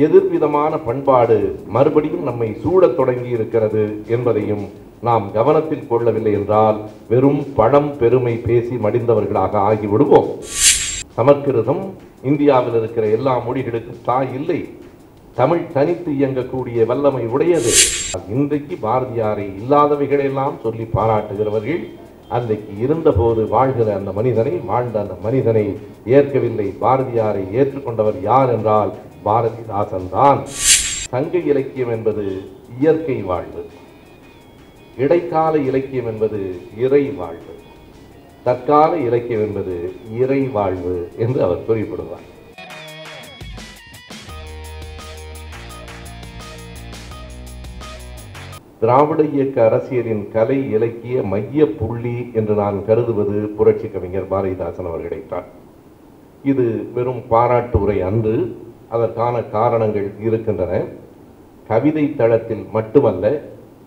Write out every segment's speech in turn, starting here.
எதிர்விதமான பண்பாடு மறுபடியும் நம்மை சூழத் தொடங்கி இருக்கிறது என்பதையும் நாம் கவனத்தில் கொள்ளவில்லை என்றால் வெறும் பழம் பெருமை பேசி மடிந்தவர்களாக ஆகிவிடுவோம். சமஸ்கிருதம் இந்தியாவில் இருக்கிற எல்லா மொழிகளுக்கும் தாய் இல்லை. தமிழ் தனித்து இயங்கக்கூடிய வல்லமை உடையது. இன்றைக்கு பாரதியாரை இல்லாதவைகளெல்லாம் சொல்லி பாராட்டுகிறவர்கள் அன்றைக்கு இருந்தபோது வாழ்கிற அந்த மனிதனை, வாழ்ந்த அந்த மனிதனை ஏற்கவில்லை. பாரதியாரை ஏற்றுக்கொண்டவர் யார் என்றால் பாரதிதாசன் தான். சங்க இலக்கியம் என்பது இயற்கை வாழ்வு, இடைக்கால இலக்கியம் என்பது இறை வாழ்வு, தற்கால இலக்கியம் என்பது இறை வாழ்வு என்று அவர் குறிப்பிடுவார். திராவிட இயக்க அரசியலின் கலை இலக்கிய மைய புள்ளி என்று நான் கருதுவது புரட்சி கவிஞர் பாரதிதாசன் அவர்களைத்தான். இது வெறும் பாராட்டு உரை அன்று, அதற்கான காரணங்கள் இருக்கின்றன. கவிதை தளத்தில் மட்டுமல்ல,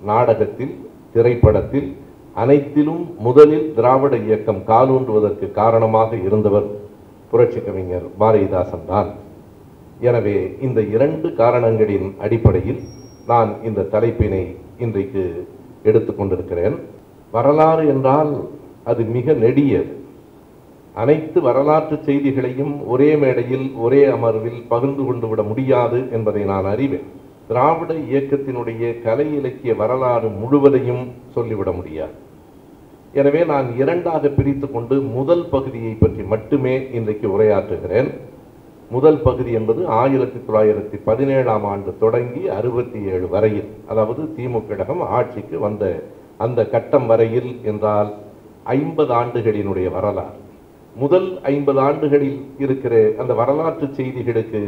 நாடகத்தில், திரைப்படத்தில், அனைத்திலும் முதலில் திராவிட இயக்கம் காலூன்றுவதற்கு காரணமாக இருந்தவர் புரட்சி கவிஞர் பாரதிதாசன் தான். எனவே இந்த இரண்டு காரணங்களின் அடிப்படையில் நான் இந்த தலைப்பினை இன்றைக்கு எடுத்துக்கொண்டிருக்கிறேன். வரலாறு என்றால் அது மிக நெடியது. அனைத்து வரலாற்று செய்திகளையும் ஒரே மேடையில் ஒரே அமர்வில் பகிர்ந்து கொண்டு விட முடியாது என்பதை நான் அறிவேன். திராவிட இயக்கத்தினுடைய கலை இலக்கிய வரலாறு முழுவதையும் சொல்லிவிட முடியாது. எனவே நான் இரண்டாக பிரித்து கொண்டு முதல் பகுதியை பற்றி மட்டுமே இன்றைக்கு உரையாற்றுகிறேன். முதல் பகுதி என்பது 1917ஆம் ஆண்டு தொடங்கி 67 வரையில், அதாவது திமுக கழகம் ஆட்சிக்கு வந்த அந்த கட்டம் வரையில் என்றால் 50 ஆண்டுகளினுடைய வரலாறு. முதல் 50 ஆண்டுகளில் இருக்கிற அந்த வரலாற்று செய்திகளுக்கு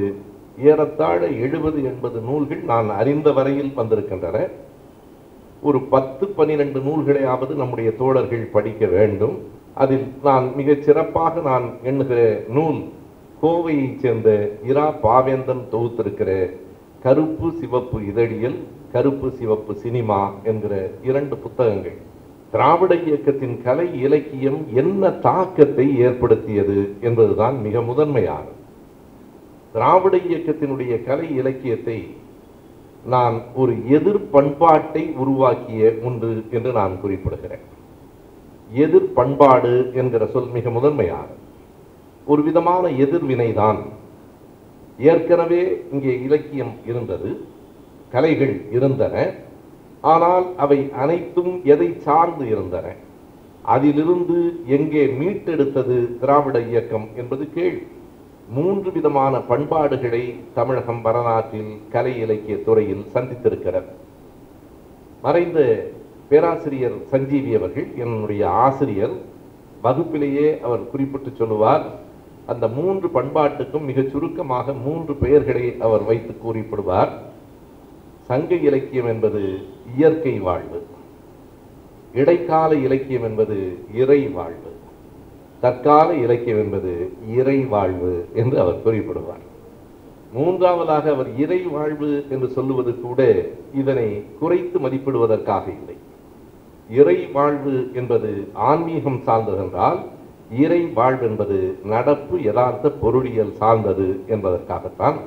ஏறத்தாழ 70-80 நூல்கள் நான் அறிந்த வரையில் வந்திருக்கின்றன. ஒரு 10-12 நூல்களையாவது நம்முடைய தோழர்கள் படிக்க வேண்டும். அதில் நான் மிகச் சிறப்பாக நான் எண்ணுகிற நூல் கோவையைச் சேர்ந்த இரா பாவேந்தன் தொகுத்திருக்கிற கருப்பு சிவப்பு இதழியல், கருப்பு சிவப்பு சினிமா என்கிற 2 புத்தகங்கள். திராவிட இயக்கத்தின் கலை இலக்கியம் என்ன தாக்கத்தை ஏற்படுத்தியது என்பதுதான் மிக முதன்மையானது. திராவிட இயக்கத்தினுடைய கலை இலக்கியத்தை நான் ஒரு எதிர் பண்பாட்டை உருவாக்கிய ஒன்று என்று நான் குறிப்பிடுகிறேன். எதிர் பண்பாடு என்கிற சொல் மிக முதன்மையானது. ஒரு விதமான எதிர்வினைதான். ஏற்கனவே இங்கே இலக்கியம் இருந்தது, கலைகள் இருந்தன. ஆனால் அவை அனைத்தும் எதை சார்ந்து இருந்தன? அதிலிருந்து எங்கே மீட்டெடுத்தது திராவிட இயக்கம் என்பது கேள்வி. 3 விதமான பண்பாடுகளை தமிழகம் வரலாற்றில் கலை இலக்கிய துறையில் சந்தித்திருக்கிறது. மறைந்த பேராசிரியர் சஞ்சீவி அவர்கள், என்னுடைய ஆசிரியர், வகுப்பிலேயே அவர் குறிப்பிட்டு சொல்லுவார். அந்த 3 பண்பாட்டுக்கும் மிக சுருக்கமாக 3 பெயர்களை அவர் வைத்து குறிப்பிடுவார். சங்க இலக்கியம் என்பது இயற்கை வாழ்வு, இடைக்கால இலக்கியம் என்பது இறை வாழ்வு, தற்கால இலக்கியம் என்பது இறை வாழ்வு என்று அவர் குறிப்பிடுவார். மூன்றாவதாக அவர் இறை வாழ்வு என்று சொல்லுவது கூட இதனை குறைத்து மதிப்பிடுவதற்காக இல்லை. இறை வாழ்வு என்பது ஆன்மீகம் சார்ந்ததென்றால், இறை வாழ்வு என்பது நடப்பு யதார்த்த பொருளியல் சார்ந்தது என்பதற்காகத்தான்.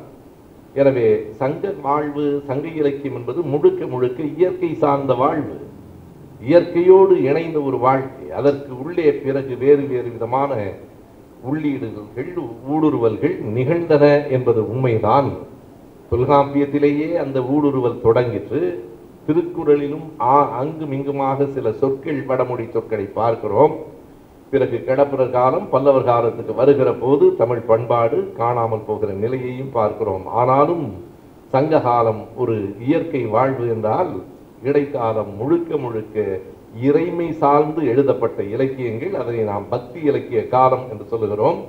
எனவே சங்க வாழ்வு, சங்க இலக்கியம் என்பது முழுக்க முழுக்க இயற்கை சார்ந்த வாழ்வு, இயற்கையோடு இணைந்த ஒரு வாழ்க்கை. அதற்கு உள்ளே பிறகு வேறு வேறு விதமான உள்ளீடுகள், ஊடுருவல்கள் நிகழ்ந்தன என்பது உண்மைதான். தொல்காப்பியத்திலேயே அந்த ஊடுருவல் தொடங்கிற்று. திருக்குறளிலும் அங்கும் இங்குமாக சில சொற்கள், வடமொழி சொற்களை பார்க்கிறோம். பிறகு கடப்பர் காலம், பல்லவர் காலத்துக்கு வருகிற போது தமிழ் பண்பாடு காணாமல் போகிற நிலையையும் பார்க்கிறோம். ஆனாலும் சங்க காலம் ஒரு இயற்கை வாழ்வு என்றால், இடைக்காலம் முழுக்க முழுக்க இறைமை சார்ந்து எழுதப்பட்ட இலக்கியங்கள். அதனை நாம் பக்தி இலக்கிய காலம் என்று சொல்லுகிறோம்.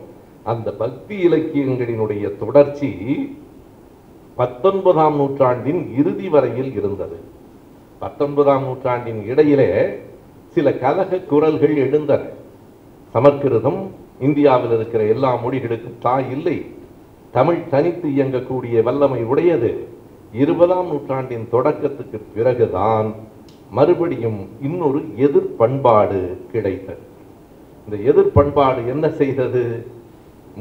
அந்த பக்தி இலக்கியங்களினுடைய தொடர்ச்சி 19ஆம் நூற்றாண்டின் இறுதி வரையில் இருந்தது. 19ஆம் நூற்றாண்டின் இடையிலே சில கலக குரல்கள் எழுந்தன. சமஸ்கிருதம் இந்தியாவில் இருக்கிற எல்லா மொழிகளுக்கும் தாய் இல்லை. தமிழ் தனித்து இயங்கக்கூடிய வல்லமை உடையது. 20ஆம் நூற்றாண்டின் தொடக்கத்துக்கு பிறகுதான் மறுபடியும் இன்னொரு எதிர் பண்பாடு கிடைத்தது. இந்த எதிர் பண்பாடு என்ன செய்தது?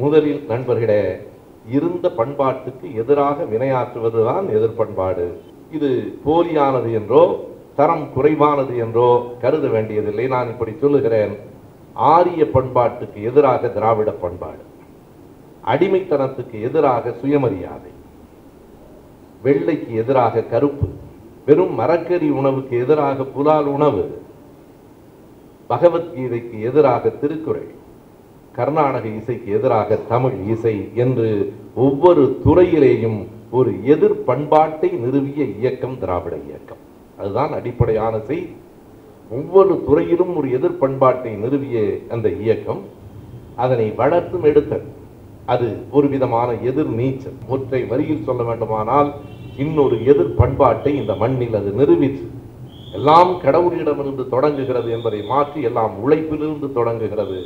முதலில் நண்பர்களே, இருந்த பண்பாட்டுக்கு எதிராக வினையாற்றுவதுதான் எதிர்பண்பாடு. இது போலியானது என்றோ தரம் குறைவானது என்றோ கருத வேண்டியதில்லை. நான் இப்படி சொல்லுகிறேன். ஆரிய பண்பாட்டுக்கு எதிராக திராவிட பண்பாடு, அடிமைத்தனத்துக்கு எதிராக சுயமரியாதை, வெள்ளைக்கு எதிராக கருப்பு, வெறும் மரக்கறி உணவுக்கு எதிராக புலால் உணவு, பகவத்கீதைக்கு எதிராக திருக்குறள், கர்நாடக இசைக்கு எதிராக தமிழ் இசை என்று ஒவ்வொரு துறையிலேயும் ஒரு எதிர் பண்பாட்டை நிறுவிய இயக்கம் திராவிட இயக்கம். அதுதான் அடிப்படையான செய்தி. ஒவ்வொரு துறையிலும் ஒரு எதிர் பண்பாட்டை நிறுவிய அந்த இயக்கம் அதனை வளர்த்தும் எடுத்தது. அது ஒரு விதமான எதிர் நீச்சல். ஒற்றை வரியில் சொல்ல வேண்டுமானால் இன்னொரு எதிர் பண்பாட்டை இந்த மண்ணில் அது நிறுவிற்று. எல்லாம் கடவுளிடமிருந்து தொடங்குகிறது என்பதை மாற்றி எல்லாம் உழைப்பிலிருந்து தொடங்குகிறது,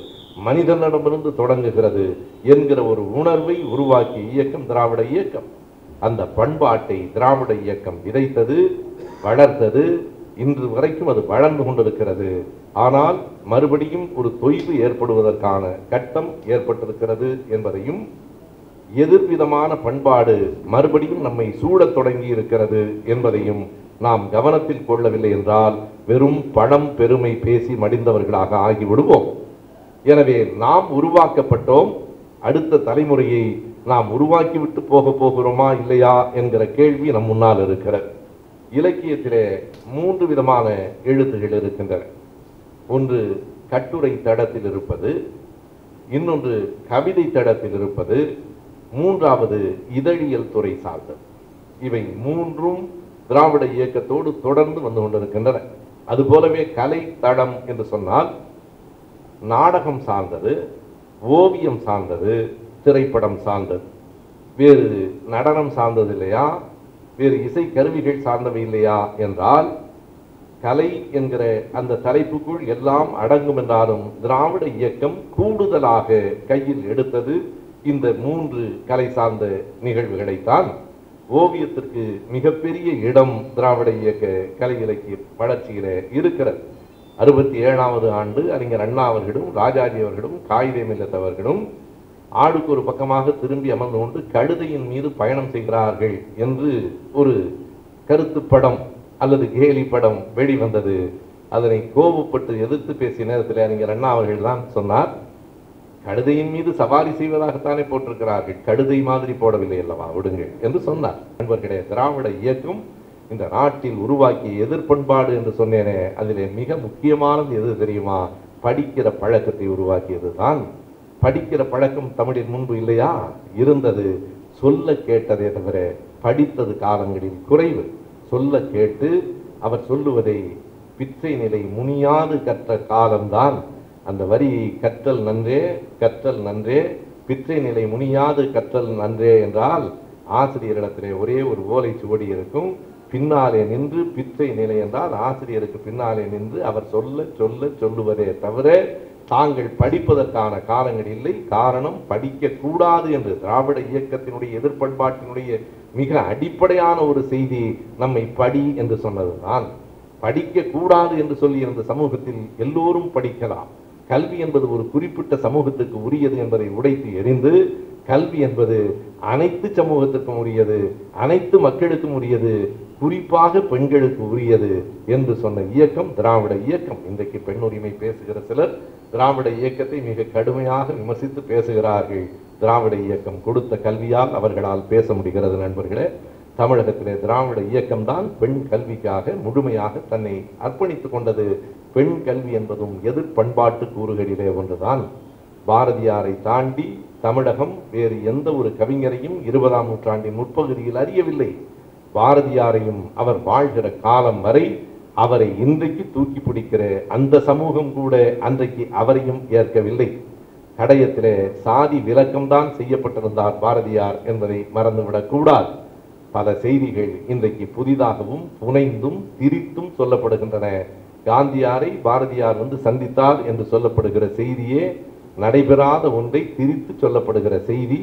மனிதனிடமிருந்து தொடங்குகிறது என்கிற ஒரு உணர்வை உருவாக்கிய இயக்கம் திராவிட இயக்கம். அந்த பண்பாட்டை திராவிட இயக்கம் விதைத்தது, வளர்த்தது. இன்று வரைக்கும் அது வளர்ந்து கொண்டிருக்கிறது. ஆனால் மறுபடியும் ஒரு தொய்வு ஏற்படுவதற்கான கட்டம் ஏற்பட்டிருக்கிறது என்பதையும், எதிர்விதமான பண்பாடு மறுபடியும் நம்மை சூழத் தொடங்கி இருக்கிறது என்பதையும் நாம் கவனத்தில் கொள்ளவில்லை என்றால் வெறும் பணம் பெருமை பேசி மடிந்தவர்களாக ஆகிவிடுவோம். எனவே நாம் உருவாக்கப்பட்டோம், அடுத்த தலைமுறையை நாம் உருவாக்கிவிட்டு போகிறோமா இல்லையா என்கிற கேள்வி நம் முன்னால் இருக்கிறது. இலக்கியத்திலே 3 விதமான எழுத்துகள் இருக்கின்றன. ஒன்று கட்டுரை தடத்தில் இருப்பது, இன்னொன்று கவிதை தடத்தில் இருப்பது, மூன்றாவது இதழியல் துறை சார்ந்தது. இவை 3ம் திராவிட இயக்கத்தோடு தொடர்ந்து வந்து கொண்டிருக்கின்றன. அதுபோலவே கலை தடம் என்று சொன்னால் நாடகம் சார்ந்தது, ஓவியம் சார்ந்தது, திரைப்படம் சார்ந்தது. வேறு நடனம் சார்ந்தது இல்லையா, வேறு இசை கருவிகள் சார்ந்தவை இல்லையா என்றால் கலை என்கிற அந்த தலைப்புக்குள் எல்லாம் அடங்கும் என்றாலும் திராவிட இயக்கம் கூடுதலாக கையில் எடுத்தது இந்த 3 கலை சார்ந்த நிகழ்வுகளைத்தான். ஓவியத்திற்கு மிகப்பெரிய இடம் திராவிட இயக்க கலை இலக்கிய வளர்ச்சியில இருக்கிறது. 67வது ஆண்டு அறிஞர் அண்ணா அவர்களும் ராஜாஜி அவர்களும் காகிதம் இல்லத்தவர்களும் ஆளுக்கு ஒரு பக்கமாக திரும்பி அமர்ந்து கொண்டு கழுதையின் மீது பயணம் செய்கிறார்கள் என்று ஒரு கருத்து படம் அல்லது கேலி படம் வெளிவந்தது. அதனை கோபப்பட்டு எதிர்த்து பேசிய நேரத்தில் அறிஞர் அண்ணா அவர்கள் தான் சொன்னார், கழுதையின் மீது சவாரி செய்வதாகத்தானே போட்டிருக்கிறார்கள், கழுதை மாதிரி போடவில்லை அல்லவா, விடுங்கள் என்று சொன்னார். நண்பர்களே, திராவிட இயக்கம் இந்த நாட்டில் உருவாக்கிய எதிர்பண்பாடு என்று சொன்னேனே, அதிலே மிக முக்கியமானது எது தெரியுமா? படிக்கிற பழக்கத்தை உருவாக்கியது தான். படிக்கிற பழக்கம் தமிழில் முன்பு இல்லையா? இருந்தது. சொல்ல கேட்டதே தவிர படித்தது காலங்களில் குறைவு. சொல்ல கேட்டு அவர் சொல்லுவதை பிச்சை நிலை முனியாது கற்ற காலம்தான். அந்த வரியை கற்றல் நன்றே, கற்றல் நன்றே, பிச்சை நிலை முனியாது கற்றல் நன்றே என்றால் ஆசிரியரிடத்திலே ஒரே ஒரு ஓலை சுவடி இருக்கும். பின்னாலே நின்று பிச்சை நிலை என்றால் ஆசிரியருக்கு பின்னாலே நின்று அவர் சொல்லுவதே தவிர தாங்கள் படிப்பதற்கான காலங்கள் இல்லை. காரணம், படிக்க கூடாது என்று திராவிட இயக்கத்தினுடைய எதிர்பண்பாட்டினுடைய மிக அடிப்படையான ஒரு செய்தி நம்மை படி என்று சொன்னதுதான். படிக்க கூடாது என்று சொல்லி இருந்த சமூகத்தில் எல்லோரும் படிக்கலாம். கல்வி என்பது ஒரு குறிப்பிட்ட சமூகத்துக்கு உரியது என்பதை உடைத்து எறிந்து கல்வி என்பது அனைத்து சமூகத்திற்கும் உரியது, அனைத்து மக்களுக்கும் உரியது, குறிப்பாக பெண்களுக்கு உரியது என்று சொன்ன இயக்கம் திராவிட இயக்கம். இன்றைக்கு பெண் உரிமை பேசுகிற சிலர் திராவிட இயக்கத்தை மிக கடுமையாக விமர்சித்து பேசுகிறார்கள். திராவிட இயக்கம் கொடுத்த கல்வியால் அவர்களால் பேச முடிகிறது. நண்பர்களே, தமிழகத்திலே திராவிட இயக்கம்தான் பெண் கல்விக்காக முழுமையாக தன்னை அர்ப்பணித்துக் கொண்டது. பெண் கல்வி என்பதும் எதிர் பண்பாட்டு கூறுகளிலே ஒன்றுதான். பாரதியாரை தாண்டி தமிழகம் வேறு எந்த ஒரு கவிஞரையும் 20ஆம் நூற்றாண்டின் முற்பகுதியில் அறியவில்லை. பாரதியாரையும் அவர் வாழ்கிற காலம் வரை அவரை இன்றைக்கு தூக்கி பிடிக்கிற அந்த சமூகம் கூட அன்றைக்கு அவரையும் ஏற்கவில்லை. கடையத்திலே சாதி விலக்கம்தான் செய்யப்பட்டிருந்தார் பாரதியார் என்பதை மறந்துவிடக் கூடாது. பல செய்திகள் இன்றைக்கு புதிதாகவும் புனைந்தும் திரித்தும் சொல்லப்படுகின்றன. காந்தியாரை பாரதியார் வந்து சந்தித்தார் என்று சொல்லப்படுகிற செய்தியே நடைபெறாத ஒன்றை திரித்து சொல்லப்படுகிற செய்தி.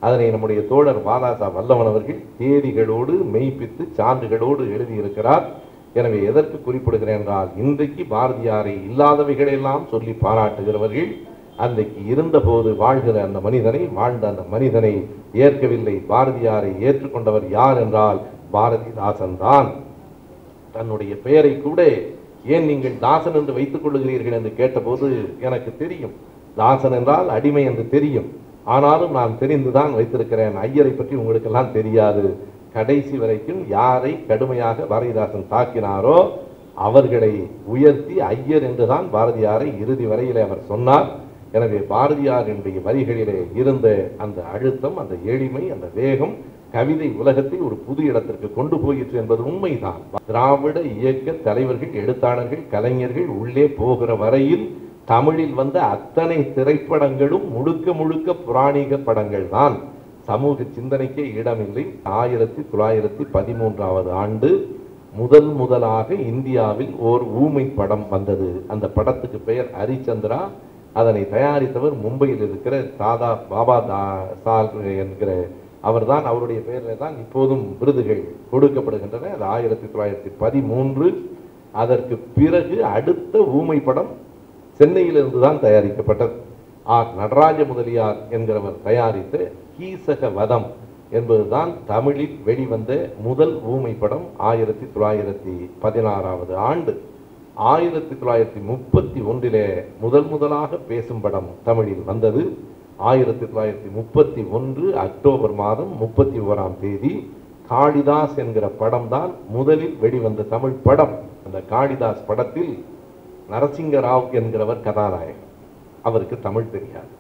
அதனை நம்முடைய தோழர் வாலாசா வல்லவன் அவர்கள் தேதிகளோடு மெய்ப்பித்து சான்றுகளோடு எழுதியிருக்கிறார். எனவே எதற்கு குறிப்பிடுகிறேன் என்றால், இன்றைக்கு பாரதியாரை இல்லாதவைகளெல்லாம் சொல்லி பாராட்டுகிறவர்கள் அன்றைக்கு இருந்தபோது வாழ்கிற அந்த மனிதனை, வாழ்ந்த அந்த மனிதனை ஏற்கவில்லை. பாரதியாரை ஏற்றுக்கொண்டவர் யார் என்றால் பாரதிதாசன் தான். தன்னுடைய பெயரை கூட ஏன் நீங்கள் தாசன் என்று வைத்துக் கொள்ளுகிறீர்கள் என்று கேட்டபோது, எனக்கு தெரியும் தாசன் என்றால் அடிமை என்று தெரியும், ஆனாலும் நான் தெரிந்துதான் வைத்திருக்கிறேன். ஐயரை பற்றி உங்களுக்கெல்லாம் தெரியாது. கடைசி வரைக்கும் யாரை கடுமையாக பாரதிதாசன் தாக்கினாரோ அவர்களை உயர்த்தி ஐயர் என்றுதான் பாரதியாரை இறுதி வரையிலே அவர் சொன்னார். எனவே பாரதியாரினுடைய வரிகளிலே இருந்த அந்த அழுத்தம், அந்த எளிமை, அந்த வேகம் கவிதை உலகத்தை ஒரு புது இடத்திற்கு கொண்டு போயிற்று என்பது உண்மைதான். திராவிட இயக்க தலைவர்கள், எழுத்தாளர்கள், கலைஞர்கள் உள்ளே போகிற வரையில் தமிழில் வந்த அத்தனை திரைப்படங்களும் முழுக்க முழுக்க புராணிக படங்கள் தான். சமூக சிந்தனைக்கே இடமில்லை. 1913ஆவது ஆண்டு முதலாக இந்தியாவில் ஓர் ஊமை படம் வந்தது. அந்த படத்துக்கு பெயர் ஹரிச்சந்திரா. அதனை தயாரித்தவர் மும்பையில் இருக்கிற தாதா பாபா சால் என்கிற அவர்தான். அவருடைய பெயரில் தான் இப்போதும் விருதுகள் கொடுக்கப்படுகின்றன. அது 1913. அதற்கு பிறகு அடுத்த ஊமை படம் சென்னையிலிருந்து தான் தயாரிக்கப்பட்டது. நடராஜ முதலியார் என்கிறவர் தயாரித்த கீசக வதம் என்பதுதான் தமிழில் வெளிவந்த முதல் ஊமை படம் 1916ஆவது ஆண்டு. 1931 முதலாக பேசும் படம் தமிழில் வந்தது. 1931 அக்டோபர் மாதம் 31ஆம் தேதி காளிதாஸ் என்கிற படம் தான் முதலில் வெளிவந்த தமிழ் படம். அந்த காளிதாஸ் படத்தில் நரசிங்கராவ் என்கிறவர் கதாநாயகன். அவருக்கு தமிழ் தெரியாது.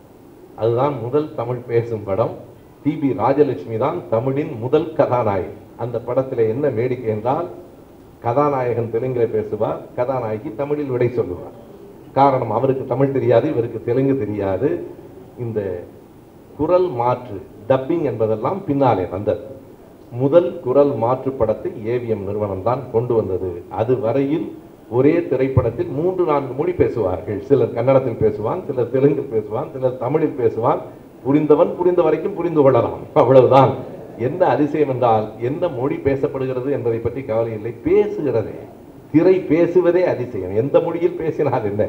அதுதான் முதல் தமிழ் பேசும் படம். டிபி ராஜலட்சுமி தான் தமிழின் முதல் கதாநாயகி. அந்த படத்தில் என்ன வேடிக்கை என்றால், கதாநாயகன் தெலுங்கில் பேசுவார், கதாநாயகி தமிழில் விடை சொல்லுவார். காரணம், அவருக்கு தமிழ் தெரியாது, இவருக்கு தெலுங்கு தெரியாது. இந்த குரல் மாற்று டப்பிங் என்பதெல்லாம் பின்னாலே வந்தது. முதல் குரல் மாற்று படத்தை ஏவிஎம் நிறுவனம் தான் கொண்டு வந்தது. அது வரையில் ஒரே திரைப்படத்தில் 3-4 மொழி பேசுவார்கள். சிலர் கன்னடத்தில் பேசுவான், சிலர் தெலுங்கில் பேசுவான், சிலர் தமிழில் பேசுவான். புரிந்தவன் புரிந்த வரைக்கும் புரிந்து கொள்ளலாம், அவ்வளவுதான். என்ன அதிசயம் என்றால், என்ன மொழி பேசப்படுகிறது என்பதை பற்றி கவலை இல்லை, பேசுகிறதே, திரை பேசுவதே அதிசயம். எந்த மொழியில் பேசினால் என்ன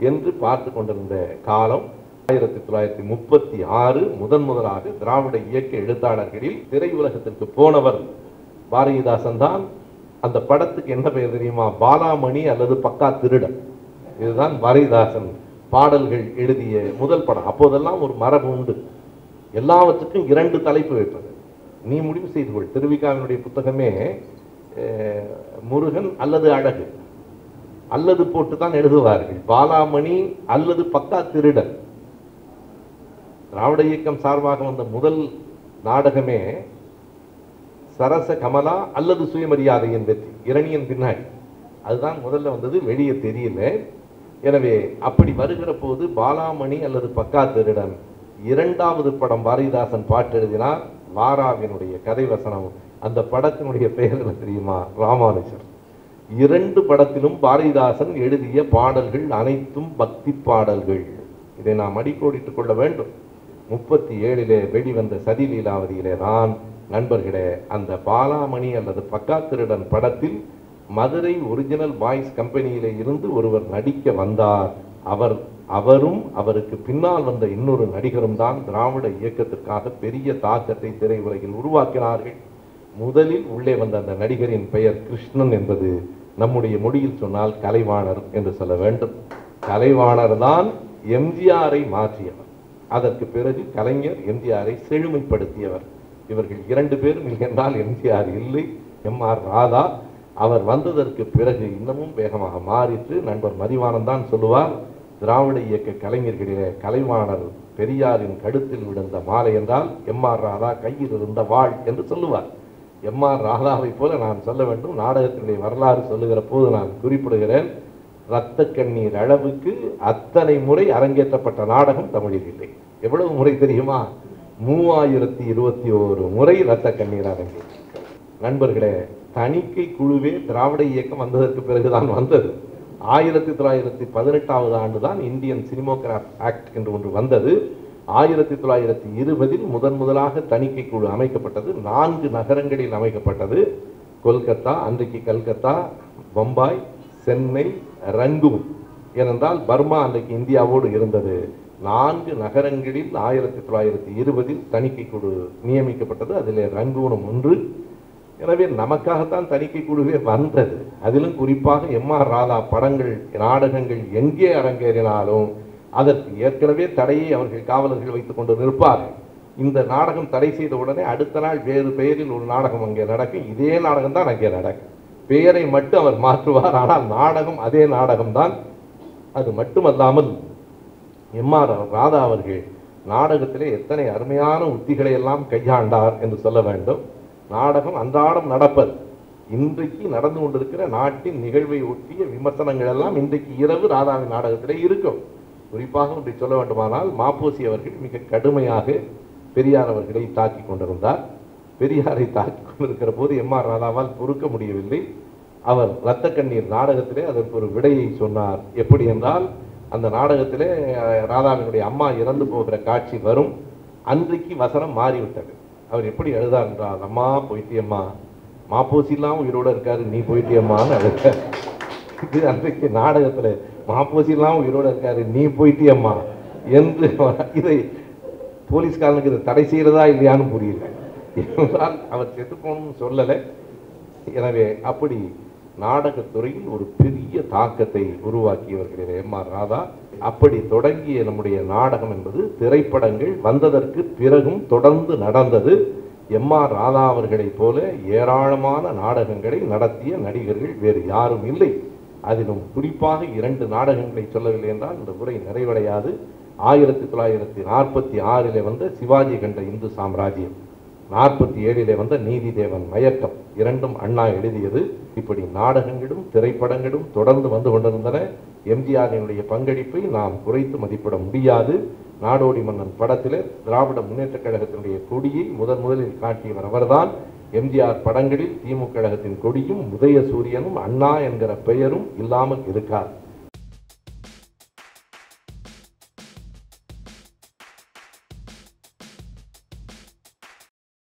என்று பார்த்து கொண்டிருந்த காலம் 1936 முதலாக திராவிட இயக்க எழுத்தாளர்களில் திரையுலகத்திற்கு போனவர் பாரதிதாசன் தான். அந்த படத்துக்கு என்ன பெயர் தெரியுமா? பாலாமணி அல்லது பக்கா திருடன். இதுதான் பாரதிதாசன் பாடல்கள் எழுதிய முதல் படம். அப்போதெல்லாம் ஒரு மரபு உண்டு, எல்லாவற்றுக்கும் 2 தலைப்பு வைப்பது. நீ முடிவு செய்து கொள். திருவிக்காவினுடைய புத்தகமே முருகன் அல்லது அழகு அல்லது போட்டு தான் எழுதுவார்கள். பாலாமணி அல்லது பக்கா திருடன். திராவிட இயக்கம் சார்பாக வந்த முதல் நாடகமே சரச கமலா அல்லது சுயமரியாதையின் வெற்றி, இரணியன் பின்னாடி. அதுதான் முதல்ல வந்தது, வெளியே தெரியல. எனவே அப்படி வருகிற போது பாலாமணி அல்லது பக்கா திருடன் 2வது படம் பாரதிதாசன் பாட்டு எழுதினார். வாராவினுடைய கதை வசனம். அந்த படத்தினுடைய பெயர் என்ன தெரியுமா? ராமானுஜர். 2 படத்திலும் பாரதிதாசன் எழுதிய பாடல்கள் அனைத்தும் பக்தி பாடல்கள். இதை நாம் அடிக்கோடிட்டுக் கொள்ள வேண்டும். 37 வெளிவந்த சதி லீலாவதியிலே தான் நண்பர்களே, அந்த பாலாமணி அல்லது பக்கா திருடன் படத்தில் மதுரை ஒரிஜினல் பாய்ஸ் கம்பெனியிலே இருந்து ஒருவர் நடிக்க வந்தார். அவரும் அவருக்கு பின்னால் வந்த இன்னொரு நடிகரும் தான் திராவிட இயக்கத்திற்காக பெரிய தாக்கத்தை திரையுலகில் உருவாக்கினார்கள். முதலில் உள்ளே வந்த அந்த நடிகரின் பெயர் கிருஷ்ணன் என்பது நம்முடைய மொழியில் சொன்னால் கலைவாணர் என்று சொல்ல வேண்டும். கலைவாணர் தான் எம்ஜிஆரை மாற்றியவர். அதற்கு பிறகு கலைஞர் எம்ஜிஆரை செழுமைப்படுத்தியவர். இவர்கள் 2 பேரும் இல்லையென்றால் எம்ஜிஆர் இல்லை. எம்.ஆர். ராதா அவர் வந்ததற்கு பிறகு இன்னமும் வேகமாக மாறிற்று. நண்பர் மதிவானன் தான் சொல்லுவார், திராவிட இயக்க கலைஞர்களிலே கலைவாணர் பெரியாரின் கழுத்தில் விழுந்த மாலை என்றால் எம்.ஆர். ராதா கையில் இருந்த வாழ் என்று சொல்லுவார். எம்.ஆர். ராதாவை போல நான் சொல்ல வேண்டும். நாடகத்தினுடைய வரலாறு சொல்லுகிற போது நான் குறிப்பிடுகிறேன், இரத்த கண்ணீர் அளவுக்கு அத்தனை முறை அரங்கேற்றப்பட்ட நாடகம் தமிழில் இல்லை. எவ்வளவு முறை தெரியுமா? 3021 முறை இரத்த கண்ணீர் அரங்கேற்றம். நண்பர்களே, தணிக்கை குழுவே திராவிட இயக்கம் வந்ததற்கு பிறகுதான் வந்தது. 1918ஆவது ஆண்டு தான் இந்தியன் சினிமோகிராஃப் ஆக்ட் என்று ஒன்று வந்தது. 1920 முதலாக தணிக்கை குழு அமைக்கப்பட்டது. 4 நகரங்களில் அமைக்கப்பட்டது. கொல்கத்தா, அன்றைக்கு கல்கத்தா, பம்பாய், சென்னை, ரங்கூன். ஏனென்றால் பர்மா அன்றைக்கு இந்தியாவோடு இருந்தது. 4 நகரங்களில் 1920 தணிக்கை குழு நியமிக்கப்பட்டது. அதில் ரங்கூனும் ஒன்று. எனவே நமக்காகத்தான் தணிக்கை குழுவே வந்தது. அதிலும் குறிப்பாக எம்.ஆர். ராதா படங்கள் நாடகங்கள் எங்கே அரங்கேறினாலும் அதற்கு ஏற்கனவே தடையை அவர்கள் காவலர்கள் வைத்துக் கொண்டு நிற்பார்கள். இந்த நாடகம் தடை செய்த உடனே அடுத்த நாள் வேறு பெயரில் ஒரு நாடகம் அங்கே நடக்கும். இதே நாடகம் தான் அங்கே நடக்கும். பெயரை மட்டும் அவர் மாற்றுவார், ஆனால் நாடகம் அதே நாடகம்தான். அது மட்டுமல்லாமல் எம்.ஆர். ராதா அவர்கள் நாடகத்திலே எத்தனை அருமையான உத்திகளை எல்லாம் கையாண்டார் என்று சொல்ல வேண்டும். நாடகம் அன்றாடம் நடப்பது. இன்றைக்கு நடந்து கொண்டிருக்கிற நாட்டின் நிகழ்வை ஒட்டிய விமர்சனங்கள் எல்லாம் இன்றைக்கு இரவு ராதாவின் நாடகத்திலே இருக்கும். குறிப்பாக ஒன்றை சொல்ல வேண்டுமானால், மாப்போசி அவர்கள் மிக கடுமையாக பெரியார் அவர்களை தாக்கி கொண்டிருந்தார். பெரியாரை தாக்கி கொண்டிருக்கிற போது எம்.ஆர். ராதாவால் பொறுக்க முடியவில்லை. அவர் இரத்த கண்ணீர் நாடகத்திலே அதற்கு ஒரு விடையை சொன்னார். எப்படி என்றால், அந்த நாடகத்திலே ராதாவினுடைய அம்மா இறந்து போகிற காட்சி வரும். அன்றைக்கு வசனம் மாறிவிட்டது. அவர் எப்படி எழுதார் என்றால், அம்மா போயிட்டியம்மா, மாப்போசிலாம் உயிரோடு இருக்காரு, நீ போயிட்டியம்மான்னு அழுத. இது அன்றைக்கு நாடகத்தில் மாப்போசிலாம் உயிரோடு இருக்காரு, நீ போயிட்டியம்மா என்று. இதை போலீஸ்காரனுக்கு இதை தடை செய்கிறதா இல்லையான்னு புரியல. என்றால் அவர் செத்து போகணும்னு சொல்லலை. எனவே அப்படி நாடகத்துறையில் ஒரு பெரிய தாக்கத்தை உருவாக்கியவர்கள் எம்.ஆர். ராதா. அப்படி தொடங்கிய நம்முடைய நாடகம் என்பது திரைப்படங்கள் வந்ததற்கு பிறகும் தொடர்ந்து நடந்தது. எம்.ஆர். ராதா அவர்களைப் போல ஏராளமான நாடகங்களை நடத்திய நடிகர்கள் வேறு யாரும் இல்லை. அதிலும் குறிப்பாக 2 நாடகங்களை சொல்லவில்லை என்றால் இந்த உரை நிறைவடையாது. 1946 வந்த சிவாஜி கண்ட இந்து சாம்ராஜ்யம், 47 வந்த நீதி தேவன் மயக்கம், இரண்டும் அண்ணா எழுதியது. இப்படி நாடகங்களும் திரைப்படங்களும் தொடர்ந்து வந்து கொண்டிருந்தன. எம்ஜிஆரினுடைய பங்களிப்பை நாம் குறைத்து மதிப்பிட முடியாது. நாடோடி மன்னன் படத்திலே திராவிட முன்னேற்ற கழகத்தினுடைய கொடியை முதலில் காட்டியவர் அவர்தான். எம்ஜிஆர் படங்களில் திமுக கழகத்தின் கொடியும் உதய சூரியனும் அண்ணா என்கிற பெயரும் இல்லாமல் இருக்கார்.